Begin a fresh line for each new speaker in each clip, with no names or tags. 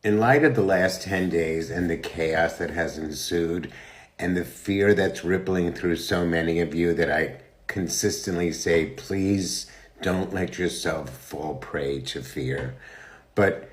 In light of the last 10 days and the chaos that has ensued and the fear that's rippling through so many of you, that I consistently say, please don't let yourself fall prey to fear. But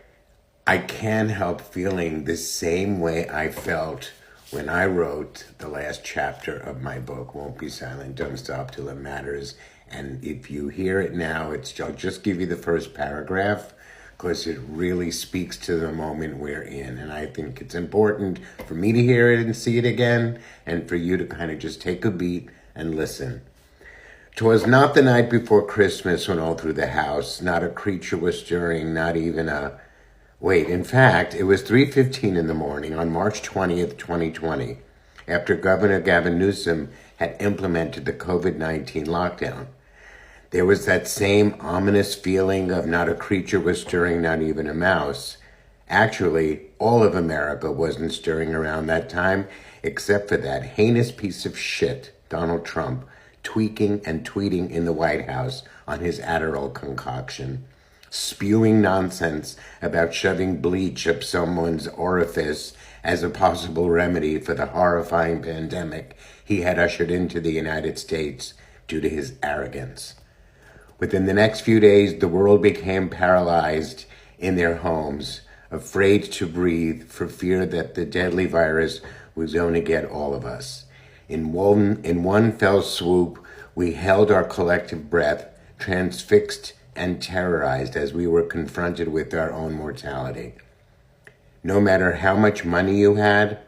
I can't help feeling the same way I felt when I wrote the last chapter of my book, Won't Be Silent, Don't Stop Till It Matters. And if you hear it now, I'll just give you the first paragraph because it really speaks to the moment we're in. And I think it's important for me to hear it and see it again, and for you to kind of just take a beat and listen. 'Twas not the night before Christmas when all through the house not a creature was stirring, not even a... Wait, in fact, it was 3:15 in the morning on March 20th, 2020, after Governor Gavin Newsom had implemented the COVID-19 lockdown. There was that same ominous feeling of not a creature was stirring, not even a mouse. Actually, all of America wasn't stirring around that time, except for that heinous piece of shit, Donald Trump, tweaking and tweeting in the White House on his Adderall concoction, spewing nonsense about shoving bleach up someone's orifice as a possible remedy for the horrifying pandemic he had ushered into the United States due to his arrogance. Within the next few days, the world became paralyzed in their homes, afraid to breathe for fear that the deadly virus was going to get all of us. In one fell swoop, we held our collective breath, transfixed and terrorized as we were confronted with our own mortality. No matter how much money you had,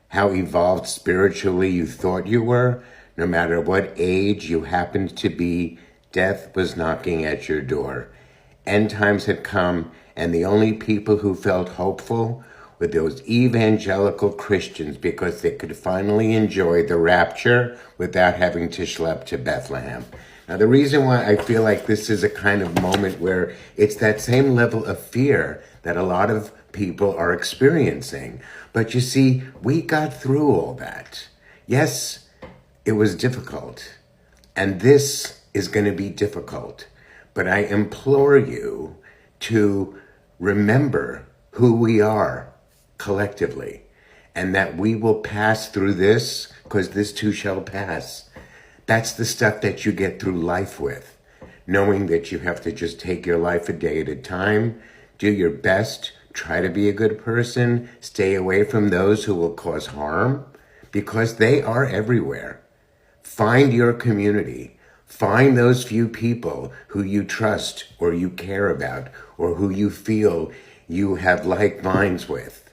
how evolved spiritually you thought you were, no matter what age you happened to be, death was knocking at your door. End times had come, and the only people who felt hopeful were those evangelical Christians, because they could finally enjoy the rapture without having to schlep to Bethlehem. Now, the reason why I feel like this is a kind of moment where it's that same level of fear that a lot of people are experiencing. But you see, we got through all that. Yes, it was difficult. And this is going to be difficult. But I implore you to remember who we are collectively, and that we will pass through this, because this too shall pass. That's the stuff that you get through life with, knowing that you have to just take your life a day at a time, do your best, try to be a good person, stay away from those who will cause harm, because they are everywhere. Find your community. Find those few people who you trust or you care about or who you feel you have like minds with.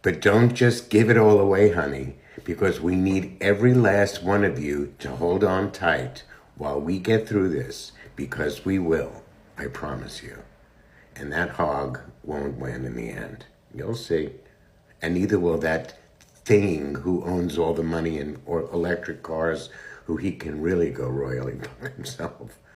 But don't just give it all away, honey, because we need every last one of you to hold on tight while we get through this, because we will, I promise you. And that hog won't win in the end. You'll see. And neither will that thing who owns all the money or electric cars, who he can really go royally fuck himself.